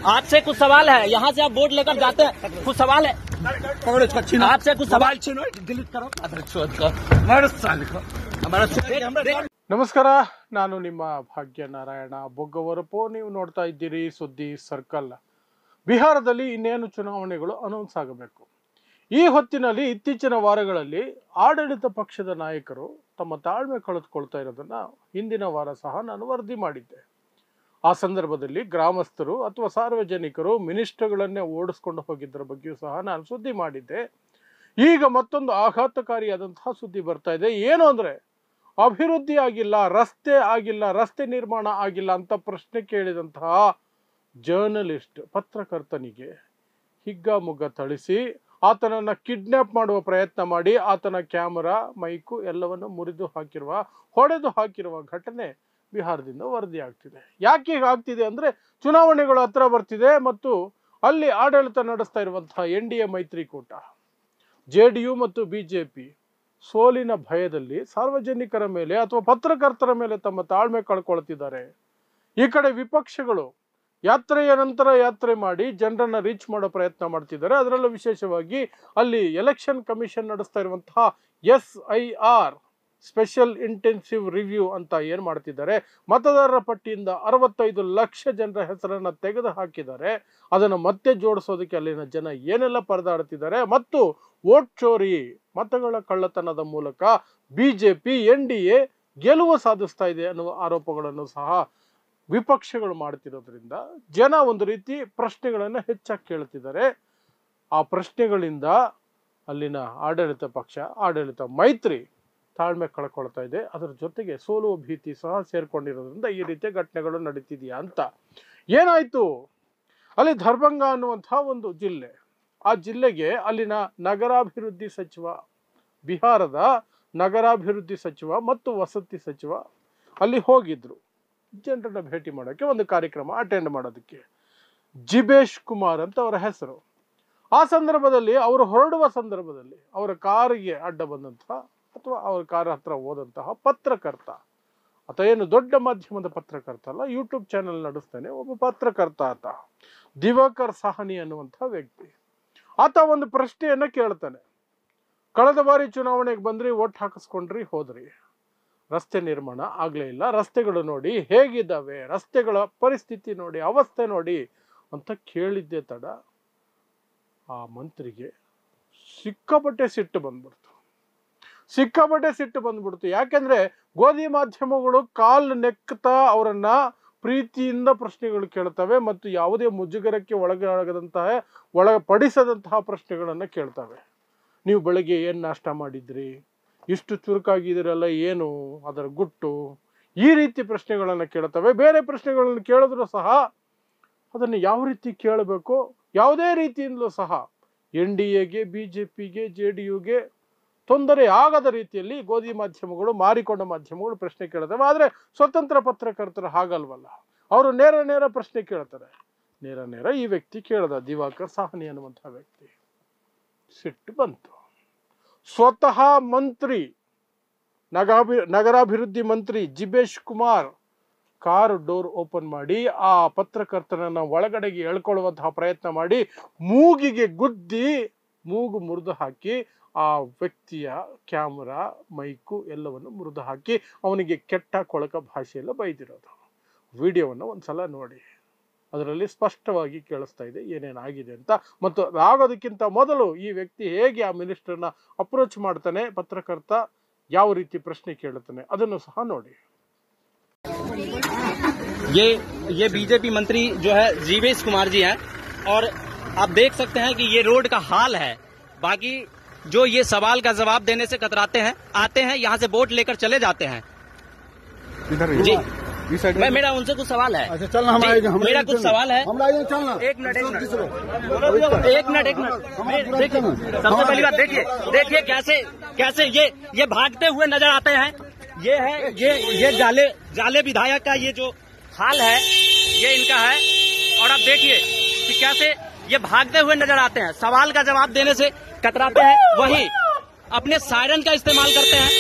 आपसे कुछ सवाल है, यहाँ से आप वोट लेकर जाते हैं, कुछ सवाल है आपसे कुछ सवाल डिलीट करो। ನಮಸ್ಕಾರ, ನಾನು ನಿಮ್ಮ ಭಾಗ್ಯ ನಾರಾಯಣ ಬೊಗ್ಗವರಪು. ನೀವು ನೋಡ್ತಾ ಇದ್ದೀರಿ ಸುದ್ದಿ ಸರ್ಕಲ್. ಬಿಹಾರದಲ್ಲಿ ಇನ್ನೇನು ಚುನಾವಣೆಗಳು ಅನೌನ್ಸ್ ಆಗಬೇಕು. ಈ ಹೊತ್ತಿನಲ್ಲಿ ಇತ್ತೀಚಿನ ವಾರಗಳಲ್ಲಿ ಆಡಳಿತ ಪಕ್ಷದ ನಾಯಕರು ತಮ್ಮ ತಾಳ್ಮೆ ಕಳೆದುಕೊಳ್ತಾ ಇರೋದನ್ನ ಹಿಂದಿನ ವಾರ ಸಹ ನಾನು ವರದಿ ಮಾಡಿದ್ದೆ. ಆ ಸಂದರ್ಭದಲ್ಲಿ ಗ್ರಾಮಸ್ಥರು ಅಥವಾ ಸಾರ್ವಜನಿಕರು ಮಿನಿಸ್ಟರ್ಗಳನ್ನೇ ಓಡಿಸ್ಕೊಂಡು ಹೋಗಿದ್ದರ ಬಗ್ಗೆಯೂ ಸಹ ನಾನು ಸುದ್ದಿ ಮಾಡಿದ್ದೆ. ಈಗ ಮತ್ತೊಂದು ಆಘಾತಕಾರಿಯಾದಂತಹ ಸುದ್ದಿ ಬರ್ತಾ ಇದೆ. ಏನು ಅಂದ್ರೆ, ಅಭಿವೃದ್ಧಿ ಆಗಿಲ್ಲ, ರಸ್ತೆ ಆಗಿಲ್ಲ, ರಸ್ತೆ ನಿರ್ಮಾಣ ಆಗಿಲ್ಲ ಅಂತ ಪ್ರಶ್ನೆ ಕೇಳಿದಂತಹ ಜರ್ನಲಿಸ್ಟ್ ಪತ್ರಕರ್ತನಿಗೆ ಹಿಗ್ಗಾಮುಗ್ಗ ಥಳಿಸಿ ಆತನನ್ನ ಕಿಡ್ನಾಪ್ ಮಾಡುವ ಪ್ರಯತ್ನ ಮಾಡಿ ಆತನ ಕ್ಯಾಮರಾ, ಮೈಕು ಎಲ್ಲವನ್ನು ಹೊಡೆದು ಹಾಕಿರುವ ಘಟನೆ ಬಿಹಾರದಿಂದ ವರದಿ ಆಗ್ತಿದೆ. ಯಾಕೆ ಹೀಗಾಗ್ತಿದೆ ಅಂದ್ರೆ, ಚುನಾವಣೆಗಳು ಹತ್ರ ಬರ್ತಿದೆ ಮತ್ತು ಅಲ್ಲಿ ಆಡಳಿತ ನಡೆಸ್ತಾ ಇರುವಂತಹ NDA ಮೈತ್ರಿಕೂಟ, JDU ಮತ್ತು BJP ಸೋಲಿನ ಭಯದಲ್ಲಿ ಸಾರ್ವಜನಿಕರ ಮೇಲೆ ಅಥವಾ ಪತ್ರಕರ್ತರ ಮೇಲೆ ತಮ್ಮ ತಾಳ್ಮೆ ಕಳ್ಕೊಳ್ತಿದ್ದಾರೆ. ಈ ಕಡೆ ವಿಪಕ್ಷಗಳು ಯಾತ್ರೆಯ ನಂತರ ಯಾತ್ರೆ ಮಾಡಿ ಜನರನ್ನ ರೀಚ್ ಮಾಡೋ ಪ್ರಯತ್ನ ಮಾಡ್ತಿದ್ದಾರೆ. ಅದರಲ್ಲೂ ವಿಶೇಷವಾಗಿ ಅಲ್ಲಿ ಎಲೆಕ್ಷನ್ ಕಮಿಷನ್ ನಡೆಸ್ತಾ ಇರುವಂತಹ SIR, ಸ್ಪೆಷಲ್ ಇಂಟೆನ್ಸಿವ್ ರಿವ್ಯೂ ಅಂತ ಏನ್ ಮಾಡ್ತಿದ್ದಾರೆ, ಮತದಾರರ ಪಟ್ಟಿಯಿಂದ 65 ಲಕ್ಷ ಜನರ ಹೆಸರನ್ನ ತೆಗೆದು ಹಾಕಿದ್ದಾರೆ. ಅದನ್ನು ಮತ್ತೆ ಜೋಡಿಸೋದಕ್ಕೆ ಅಲ್ಲಿನ ಜನ ಏನೆಲ್ಲ ಪರದಾಡ್ತಿದ್ದಾರೆ ಮತ್ತು ವೋಟ್ ಚೋರಿ, ಮತಗಳ ಕಳ್ಳತನದ ಮೂಲಕ BJP NDA ಗೆಲುವು ಸಾಧಿಸ್ತಾ ಇದೆ ಅನ್ನುವ ಆರೋಪಗಳನ್ನು ಸಹ ವಿಪಕ್ಷಗಳು ಮಾಡ್ತಿರೋದ್ರಿಂದ ಜನ ಒಂದು ರೀತಿ ಪ್ರಶ್ನೆಗಳನ್ನು ಹೆಚ್ಚಾಗಿ ಕೇಳ್ತಿದ್ದಾರೆ. ಆ ಪ್ರಶ್ನೆಗಳಿಂದ ಅಲ್ಲಿನ ಆಡಳಿತ ಪಕ್ಷ, ಆಡಳಿತ ಮೈತ್ರಿ ತಾಳ್ಮೆ ಕಳ್ಕೊಳ್ತಾ ಇದೆ. ಅದರ ಜೊತೆಗೆ ಸೋಲುವ ಭೀತಿ ಸಹ ಸೇರ್ಕೊಂಡಿರೋದ್ರಿಂದ ಈ ರೀತಿಯ ಘಟನೆಗಳು ನಡೀತಿದೆಯಾ ಅಂತ. ಏನಾಯ್ತು, ಅಲ್ಲಿ ದರ್ಭಂಗ ಅನ್ನುವಂತಹ ಒಂದು ಜಿಲ್ಲೆ, ಆ ಜಿಲ್ಲೆಗೆ ಅಲ್ಲಿನ ನಗರಾಭಿವೃದ್ಧಿ ಸಚಿವ, ಬಿಹಾರದ ನಗರಾಭಿವೃದ್ಧಿ ಸಚಿವ ಮತ್ತು ವಸತಿ ಸಚಿವ ಅಲ್ಲಿ ಹೋಗಿದ್ರು ಜನರನ್ನ ಭೇಟಿ ಮಾಡೋಕ್ಕೆ, ಒಂದು ಕಾರ್ಯಕ್ರಮ ಅಟೆಂಡ್ ಮಾಡೋದಕ್ಕೆ. ಜಿಬೇಶ್ ಕುಮಾರ್ ಅಂತ ಅವರ ಹೆಸರು. ಆ ಸಂದರ್ಭದಲ್ಲಿ ಅವರು ಹೊರಡುವ ಸಂದರ್ಭದಲ್ಲಿ ಅವರ ಕಾರಿಗೆ ಅಡ್ಡ ಬಂದಂತಹ ಅಥವಾ ಅವ್ರ ಕಾರ್ ಹತ್ರ ಹೋದಂತಹ ಪತ್ರಕರ್ತ, ಆತ ಏನು ದೊಡ್ಡ ಮಾಧ್ಯಮದ ಪತ್ರಕರ್ತ ಅಲ್ಲ, ಯೂಟ್ಯೂಬ್ ಚಾನೆಲ್ ನಡೆಸ್ತಾನೆ, ಒಬ್ಬ ಪತ್ರಕರ್ತ ಆತ, ದಿವಾಕರ್ ಸಾಹನಿ ಅನ್ನುವಂತಹ ವ್ಯಕ್ತಿ. ಆತ ಒಂದು ಪ್ರಶ್ನೆಯನ್ನ ಕೇಳ್ತಾನೆ. ಕಳೆದ ಬಾರಿ ಚುನಾವಣೆಗೆ ಬಂದ್ರಿ, ಓಟ್ ಹಾಕಿಸ್ಕೊಂಡ್ರಿ, ಹೋದ್ರಿ, ರಸ್ತೆ ನಿರ್ಮಾಣ ಆಗ್ಲೇ ಇಲ್ಲ, ರಸ್ತೆಗಳು ನೋಡಿ ಹೇಗಿದ್ದಾವೆ, ರಸ್ತೆಗಳ ಪರಿಸ್ಥಿತಿ ನೋಡಿ, ಅವಸ್ಥೆ ನೋಡಿ ಅಂತ ಕೇಳಿದ್ದೆ ತಡ ಆ ಮಂತ್ರಿಗೆ ಸಿಕ್ಕಾಪಟ್ಟೆ ಸಿಟ್ಟು ಬಂದ್ಬಿಡ್ತು. ಯಾಕೆಂದ್ರೆ ಗೋಧಿ ಮಾಧ್ಯಮಗಳು ಕಾಲ್ ನೆಕ್ತಾ ಅವರನ್ನ ಪ್ರೀತಿಯಿಂದ ಪ್ರಶ್ನೆಗಳು ಕೇಳ್ತವೆ ಮತ್ತು ಯಾವುದೇ ಮುಜುಗರಕ್ಕೆ ಒಳಪಡಿಸದಂತಹ ಪ್ರಶ್ನೆಗಳನ್ನ ಕೇಳ್ತವೆ. ನೀವು ಬೆಳಗ್ಗೆ ಏನ್ ನಾಷ್ಟ ಮಾಡಿದ್ರಿ, ಇಷ್ಟು ಚುರುಕಾಗಿದ್ದೀರಲ್ಲ, ಏನು ಅದರ ಗುಟ್ಟು, ಈ ರೀತಿ ಪ್ರಶ್ನೆಗಳನ್ನ ಕೇಳ್ತವೆ. ಬೇರೆ ಪ್ರಶ್ನೆಗಳನ್ನು ಕೇಳಿದ್ರು ಸಹ ಅದನ್ನು ಯಾವ ರೀತಿ ಕೇಳಬೇಕು, ಯಾವುದೇ ರೀತಿಯಿಂದಲೂ ಸಹ NDAಗೆ, BJPಗೆ, JDUಗೆ ತೊಂದರೆ ಆಗದ ರೀತಿಯಲ್ಲಿ ಗೋಧಿ ಮಾಧ್ಯಮಗಳು, ಮಾರಿಕೊಂಡ ಮಾಧ್ಯಮಗಳು ಪ್ರಶ್ನೆ ಕೇಳ್ತವೆ. ಆದ್ರೆ ಸ್ವತಂತ್ರ ಪತ್ರಕರ್ತರು ಹಾಗಲ್ವಲ್ಲ, ಅವರು ನೇರ ಪ್ರಶ್ನೆ ಕೇಳ್ತಾರೆ. ನೇರ ಈ ವ್ಯಕ್ತಿ ಕೇಳ್ದ, ದಿವಾಕರ್ ಸಾಹನಿ ಅನ್ನುವಂತಹ ವ್ಯಕ್ತಿ. ಸಿಟ್ಟು ಬಂತು. ಸ್ವತಃ ಮಂತ್ರಿ, ನಗರಾಭಿವೃದ್ಧಿ ಮಂತ್ರಿ ಜಿಬೇಶ್ ಕುಮಾರ್ ಕಾರ್ ಡೋರ್ ಓಪನ್ ಮಾಡಿ ಆ ಪತ್ರಕರ್ತನನ್ನ ಒಳಗಡೆಗೆ ಎಳ್ಕೊಳ್ಳುವಂತಹ ಪ್ರಯತ್ನ ಮಾಡಿ ಮೂಗಿಗೆ ಗುದ್ದಿ ಮೂಗು ಮುರಿದು ಹಾಕಿ ಆ ವ್ಯಕ್ತಿಯ ಕ್ಯಾಮರಾ, ಮೈಕು ಎಲ್ಲವನ್ನು ಮುರಿದು ಹಾಕಿ ಅವನಿಗೆ ಕೆಟ್ಟ ಕೊಳಕ ಭಾಷೆಯೆಲ್ಲ ಬೈದಿರೋದು. ವಿಡಿಯೋವನ್ನು ಒಂದ್ಸಲ ನೋಡಿ, ಅದರಲ್ಲಿ ಸ್ಪಷ್ಟವಾಗಿ ಕೇಳಿಸ್ತಾ ಇದೆ ಏನೇನಾಗಿದೆ ಅಂತ. ಮತ್ತು ಆಗೋದಕ್ಕಿಂತ ಮೊದಲು ಈ ವ್ಯಕ್ತಿ ಹೇಗೆ ಆ ಮಿನಿಸ್ಟರ್ನ ಅಪ್ರೋಚ್ ಮಾಡ್ತಾನೆ, ಪತ್ರಕರ್ತ ಯಾವ ರೀತಿ ಪ್ರಶ್ನೆ ಕೇಳುತ್ತಾನೆ ಅದನ್ನು ಸಹ ನೋಡಿ. ये BJP मंत्री जो है जीवेश कुमार जी हैं, और आप देख सकते हैं कि ये रोड का हाल है. बाकी जो ये सवाल का जवाब देने से कतराते हैं, आते हैं यहाँ से वोट लेकर चले जाते हैं. जी मेरा उनसे कुछ सवाल है. अच्छा चलना, मेरा कुछ सवाल है. एक मिनट सबसे पहली बात देखिए कैसे ये भागते हुए नजर आते हैं. ये जाले विधायक का ये जो हाल है ये इनका है. और आप देखिए कि कैसे ये भागते हुए नजर आते हैं, सवाल का जवाब देने से कतराते हैं, वहीं अपने सायरन का इस्तेमाल करते हैं.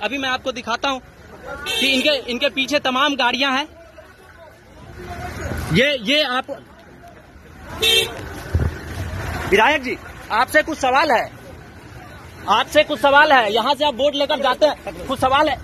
अभी मैं आपको दिखाता हूं कि इनके पीछे तमाम गाड़ियां हैं. ये आप विधायक जी, आपसे कुछ सवाल है, आपसे कुछ सवाल है। यहाँ से आप वोट लेकर जाते हैं, कुछ सवाल है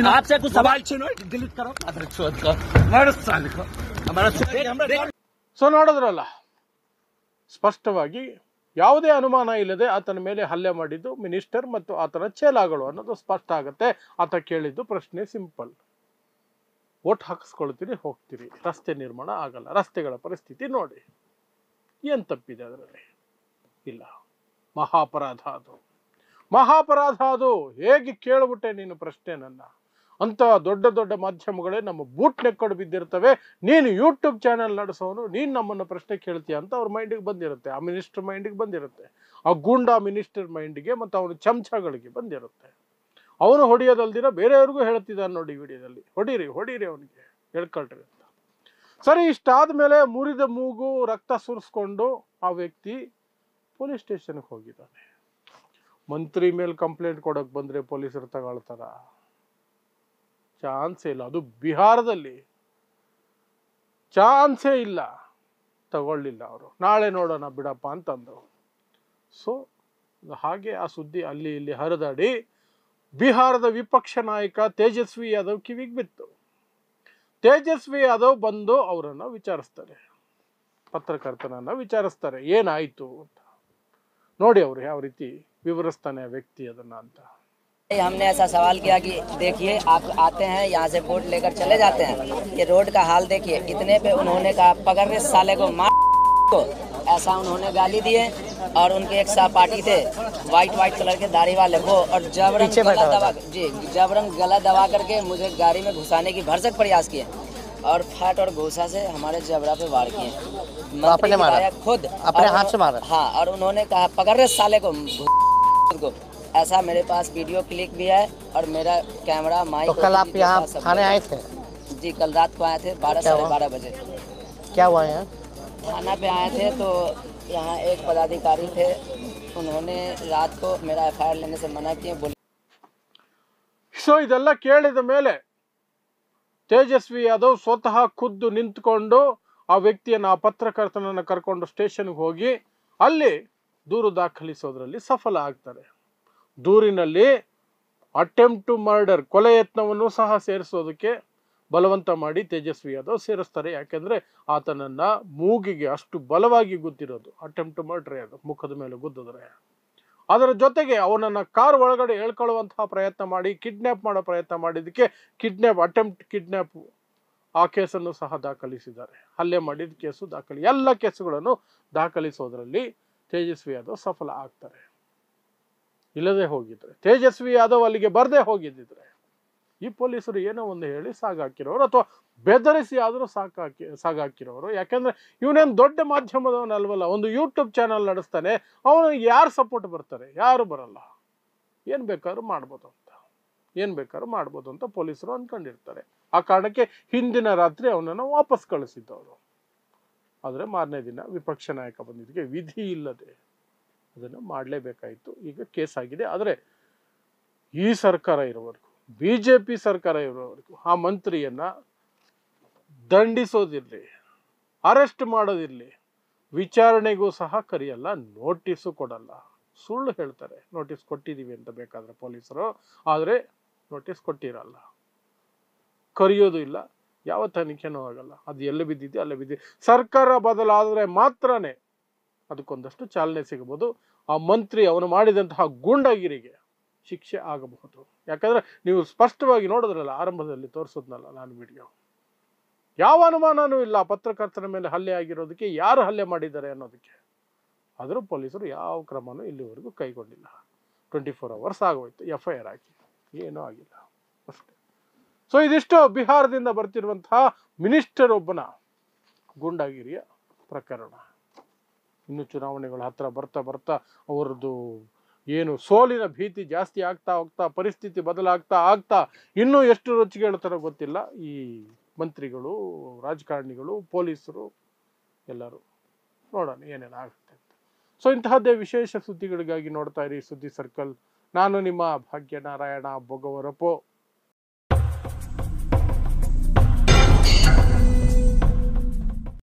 आपसे, कुछ सवाल डिलीट करो। ಸೊ ನೋಡಿದ್ರಲ್ಲ, ಸ್ಪಷ್ಟವಾಗಿ ಯಾವುದೇ ಅನುಮಾನ ಇಲ್ಲದೆ ಆತನ ಮೇಲೆ ಹಲ್ಲೆ ಮಾಡಿದ್ದು ಮಿನಿಸ್ಟರ್ ಮತ್ತು ಆತನ ಚೇಲಾಗಳು ಅನ್ನೋದು ಸ್ಪಷ್ಟ ಆಗುತ್ತೆ. ಆತ ಕೇಳಿದ್ದು ಪ್ರಶ್ನೆ ಸಿಂಪಲ್: ವೋಟ್ ಹಾಕಿಸ್ಕೊಳ್ತೀರಿ, ಹೋಗ್ತೀರಿ, ರಸ್ತೆ ನಿರ್ಮಾಣ ಆಗಲ್ಲ, ರಸ್ತೆಗಳ ಪರಿಸ್ಥಿತಿ ನೋಡಿ, ಏನ್ ತಪ್ಪಿದೆ ಅದರಲ್ಲಿ? ಇಲ್ಲ, ಮಹಾಪರಾಧ ಅದು, ಮಹಾಪರಾಧ ಅದು. ಹೇಗೆ ಕೇಳ್ಬಿಟ್ಟೆ ನೀನು ಪ್ರಶ್ನೆ ನನ್ನ? ಅಂತ ದೊಡ್ಡ ದೊಡ್ಡ ಮಾಧ್ಯಮಗಳೇ ನಮ್ಮ ಬೂಟ್ ನೆಕ್ಕೊಂಡು ಬಿದ್ದಿರ್ತವೆ. ನೀನು ಯೂಟ್ಯೂಬ್ ಚಾನೆಲ್ ನಡೆಸೋನು, ನೀನು ನಮ್ಮನ್ನು ಪ್ರಶ್ನೆ ಕೇಳ್ತೀಯ ಅಂತ ಅವ್ರ ಮೈಂಡಿಗೆ ಬಂದಿರುತ್ತೆ, ಆ ಮಿನಿಸ್ಟರ್ ಮೈಂಡಿಗೆ ಬಂದಿರುತ್ತೆ, ಆ ಗೂಂಡಾ ಮಿನಿಸ್ಟರ್ ಮೈಂಡಿಗೆ ಮತ್ತು ಅವನ ಚಮಚಗಳಿಗೆ ಬಂದಿರುತ್ತೆ. ಅವನು ಹೊಡೆಯೋದಲ್ದಿರ ಬೇರೆಯವ್ರಿಗೂ ಹೇಳ್ತಿದ್ದಾನೆ ನೋಡಿ ವಿಡಿಯೋದಲ್ಲಿ, ಹೊಡೀರಿ ಹೊಡೀರಿ ಅವನಿಗೆ, ಹೇಳ್ಕೊಳ್ರಿ ಅಂತ. ಸರಿ, ಇಷ್ಟಾದ ಮೇಲೆ ಮುರಿದ ಮೂಗು, ರಕ್ತ ಸುರಿಸ್ಕೊಂಡು ಆ ವ್ಯಕ್ತಿ ಪೊಲೀಸ್ ಸ್ಟೇಷನ್ಗೆ ಹೋಗಿದ್ದಾನೆ. ಮಂತ್ರಿ ಮೇಲೆ ಕಂಪ್ಲೇಂಟ್ ಕೊಡಕ್ ಬಂದ್ರೆ ಪೊಲೀಸರು ತಗೊಳ್ತಾರ? ಚಾನ್ಸೇ ಇಲ್ಲ. ಅದು ಬಿಹಾರದಲ್ಲಿ ಚಾನ್ಸೇ ಇಲ್ಲ, ತಗೊಳ್ಳಿಲ್ಲ ಅವರು. ನಾಳೆ ನೋಡೋಣ ಬಿಡಪ್ಪ ಅಂತಂದ್ರು. ಸೊ ಹಾಗೆ ಆ ಸುದ್ದಿ ಅಲ್ಲಿ ಇಲ್ಲಿ ಹರಿದಾಡಿ ಬಿಹಾರದ ವಿಪಕ್ಷ ನಾಯಕ ತೇಜಸ್ವಿ ಯಾದವ್ ಕಿವಿಗೆ ಬಿತ್ತು. ತೇಜಸ್ವಿ ಯಾದವ್ ಬಂದು ಅವರನ್ನ ವಿಚಾರಿಸ್ತಾರೆ, ಪತ್ರಕರ್ತನನ್ನ ವಿಚಾರಿಸ್ತಾರೆ, ಏನಾಯ್ತು ಅಂತ. ನೋಡಿ ಅವರು ಯಾವ ರೀತಿ ವಿವರಿಸ್ತಾನೆ ವ್ಯಕ್ತಿ ಅದನ್ನ ಅಂತ. हमने ऐसा सवाल किया कि देखिए, आप आते हैं यहाँ से वोट लेकर चले जाते हैं, ये रोड का हाल देखिए। इतने पे उन्होंने कहा पकड़ के साले को मार को, ऐसा उन्होंने गाली दिए। और उनके एक सहपाठी थे वाइट कलर के दाढ़ी वाले, वो और जबरन गला दबा, जी जबरन गला दबा करके मुझे गाड़ी में घुसाने की भरसक प्रयास किए और फट और घूसा से हमारे जबड़ा पे वार किए। आपने मारा? खुद अपने हाथ से मारा? हाँ, और उन्होंने कहा पकड़ रहे साले को। ऐसा मेरे पास वीडियो क्लिक भी है और मेरा कैमरा माइक। तो कल आप यहाँ थाने आए थे? जी, कल रात को आए थे 12-12:30 बजे। क्या हुआ यहाँ? थाना पे आए थे तो यहाँ एक पदाधिकारी थे, उन्होंने रात को मेरा FIR लेने से मना किए। ಸೊ ಇದೆಲ್ಲ ಕೇಳಿದ ಮೇಲೆ ತೇಜಸ್ವಿ ಯಾದವ್ ಸ್ವತಃ ಖುದ್ದು ನಿಂತ್ಕೊಂಡು ಆ ವ್ಯಕ್ತಿಯನ್ನ, ಆ ಪತ್ರಕರ್ತನನ್ನ ಕರ್ಕೊಂಡು ಸ್ಟೇಷನ್ಗೆ ಹೋಗಿ ಅಲ್ಲಿ ದೂರು ದಾಖಲಿಸೋದ್ರಲ್ಲಿ ಸಫಲ ಆಗ್ತಾರೆ. ದೂರಿನಲ್ಲಿ ಅಟೆಂಪ್ಟ್ ಟು ಮರ್ಡರ್, ಕೊಲೆ ಯತ್ನವನ್ನು ಸಹ ಸೇರಿಸೋದಕ್ಕೆ ಬಲವಂತ ಮಾಡಿ ತೇಜಸ್ವಿ ಯಾದವ್ ಸೇರಿಸ್ತಾರೆ. ಯಾಕೆಂದ್ರೆ ಆತನನ್ನ ಮೂಗಿಗೆ ಅಷ್ಟು ಬಲವಾಗಿ ಗುದ್ದಿರೋದು, ಅಟೆಂಪ್ಟ್ ಟು ಮರ್ಡರ್ ಅದು, ಮುಖದ ಮೇಲೆ ಗುದ್ದಿದ್ರೆ. ಅದರ ಜೊತೆಗೆ ಅವನನ್ನ ಕಾರ್ ಒಳಗಡೆ ಹೇಳ್ಕೊಳ್ಳುವಂತಹ ಪ್ರಯತ್ನ ಮಾಡಿ ಕಿಡ್ನಾಪ್ ಮಾಡೋ ಪ್ರಯತ್ನ ಮಾಡಿದ್ದಕ್ಕೆ ಅಟೆಂಪ್ಟ್ ಕಿಡ್ನಾಪ್ ಆ ಕೇಸನ್ನು ಸಹ ದಾಖಲಿಸಿದ್ದಾರೆ. ಹಲ್ಲೆ ಮಾಡಿದ ಕೇಸು ದಾಖಲಿ, ಎಲ್ಲ ಕೇಸುಗಳನ್ನು ದಾಖಲಿಸೋದ್ರಲ್ಲಿ ತೇಜಸ್ವಿ ಯಾದವ್ ಸಫಲ ಆಗ್ತಾರೆ. ಇಲ್ಲದೆ ಹೋಗಿದ್ರೆ, ತೇಜಸ್ವಿ ಯಾದವ್ ಅಲ್ಲಿಗೆ ಬರದೆ ಹೋಗಿದ್ದಿದ್ರೆ ಈ ಪೊಲೀಸರು ಏನೋ ಒಂದು ಹೇಳಿ ಸಾಗಾಕಿರೋರು, ಅಥವಾ ಬೆದರಿಸಿ ಆದರೂ ಸಾಗಾಕಿರೋರು. ಯಾಕೆಂದ್ರೆ ಇವನೇನು ದೊಡ್ಡ ಮಾಧ್ಯಮದವನಲ್ವಲ್ಲ, ಒಂದು ಯೂಟ್ಯೂಬ್ ಚಾನಲ್ ನಡೆಸ್ತಾನೆ, ಅವನು ಯಾರು ಸಪೋರ್ಟ್ ಬರ್ತಾರೆ? ಯಾರು ಬರಲ್ಲ. ಏನ್ ಬೇಕಾದ್ರೂ ಮಾಡ್ಬೋದು ಅಂತ ಪೊಲೀಸರು ಅನ್ಕೊಂಡಿರ್ತಾರೆ. ಆ ಕಾರಣಕ್ಕೆ ಹಿಂದಿನ ರಾತ್ರಿ ಅವನನ್ನು ವಾಪಸ್ ಕಳಿಸಿದ್ದವರು. ಆದ್ರೆ ಮಾರನೇ ದಿನ ವಿಪಕ್ಷ ನಾಯಕ ಬಂದಿದ್ದಕ್ಕೆ ವಿಧಿ ಇಲ್ಲದೆ ಅದನ್ನು ಮಾಡಲೇಬೇಕಾಯಿತು. ಈಗ ಕೇಸ್ ಆಗಿದೆ. ಆದರೆ ಈ ಸರ್ಕಾರ ಇರೋವರೆಗೂ, ಬಿಜೆಪಿ ಸರ್ಕಾರ ಇರೋವರೆಗೂ ಆ ಮಂತ್ರಿಯನ್ನ ದಂಡಿಸೋದಿರ್ಲಿ, ಅರೆಸ್ಟ್ ಮಾಡೋದಿರ್ಲಿ, ವಿಚಾರಣೆಗೂ ಸಹ ಕರೆಯಲ್ಲ, ನೋಟಿಸು ಕೊಡಲ್ಲ. ಸುಳ್ಳು ಹೇಳ್ತಾರೆ, ನೋಟಿಸ್ ಕೊಟ್ಟಿದ್ದೀವಿ ಅಂತ ಬೇಕಾದ್ರೆ ಪೊಲೀಸರು, ಆದರೆ ನೋಟಿಸ್ ಕೊಟ್ಟಿರಲ್ಲ, ಕರೆಯೋದು ಇಲ್ಲ, ಯಾವ ತನಿಖೆನೂ ಆಗಲ್ಲ. ಅದು ಎಲ್ಲಿ ಬಿದ್ದಿದೆ ಅಲ್ಲೇ ಬಿದ್ದಿದೆ. ಸರ್ಕಾರ ಬದಲಾದರೆ ಮಾತ್ರನೇ ಅದಕ್ಕೊಂದಷ್ಟು ಚಾಲನೆ ಸಿಗಬಹುದು. ಆ ಮಂತ್ರಿ ಅವನು ಮಾಡಿದಂತಹ ಗೂಂಡಾಗಿರಿಗೆ ಶಿಕ್ಷೆ ಆಗಬಹುದು. ಯಾಕಂದ್ರೆ ನೀವು ಸ್ಪಷ್ಟವಾಗಿ ನೋಡಿದ್ರಲ್ಲ, ಆರಂಭದಲ್ಲಿ ತೋರಿಸೋದ್ನಲ್ಲ ನಾನು ವಿಡಿಯೋ, ಯಾವ ಅನುಮಾನನೂ ಇಲ್ಲ ಪತ್ರಕರ್ತರ ಮೇಲೆ ಹಲ್ಲೆ ಆಗಿರೋದಕ್ಕೆ, ಯಾರು ಹಲ್ಲೆ ಮಾಡಿದ್ದಾರೆ ಅನ್ನೋದಕ್ಕೆ. ಆದರೂ ಪೊಲೀಸರು ಯಾವ ಕ್ರಮನೂ ಇಲ್ಲಿವರೆಗೂ ಕೈಗೊಂಡಿಲ್ಲ. 24 hours ಆಗೋಯ್ತು, FIR ಹಾಕಿ, ಏನೂ ಆಗಿಲ್ಲ ಅಷ್ಟೇ. ಸೊ ಇದಿಷ್ಟು ಬಿಹಾರದಿಂದ ಬರ್ತಿರುವಂತಹ ಮಿನಿಸ್ಟರ್ ಒಬ್ಬನ ಗೂಂಡಾಗಿರಿಯ ಪ್ರಕರಣ. ಇನ್ನು ಚುನಾವಣೆಗಳು ಹತ್ರ ಬರ್ತಾ ಅವರದ್ದು ಏನು ಸೋಲಿನ ಭೀತಿ ಜಾಸ್ತಿ ಆಗ್ತಾ ಹೋಗ್ತಾ, ಪರಿಸ್ಥಿತಿ ಬದಲಾಗ್ತಾ ಇನ್ನೂ ಎಷ್ಟು ರುಚಿಗೆ ಹೇಳ್ತಾರೋ ಗೊತ್ತಿಲ್ಲ ಈ ಮಂತ್ರಿಗಳು, ರಾಜಕಾರಣಿಗಳು, ಪೊಲೀಸರು ಎಲ್ಲರೂ. ನೋಡೋಣ ಏನೇನಾಗುತ್ತೆ ಅಂತ. ಸೊ ಇಂತಹದ್ದೇ ವಿಶೇಷ ಸುದ್ದಿಗಳಿಗಾಗಿ ನೋಡ್ತಾ ಇರಿ ಸುದ್ದಿ ಸರ್ಕಲ್. ನಾನು ನಿಮ್ಮ ಭಾಗ್ಯನಾರಾಯಣ ಬೊಗವರಪೋ.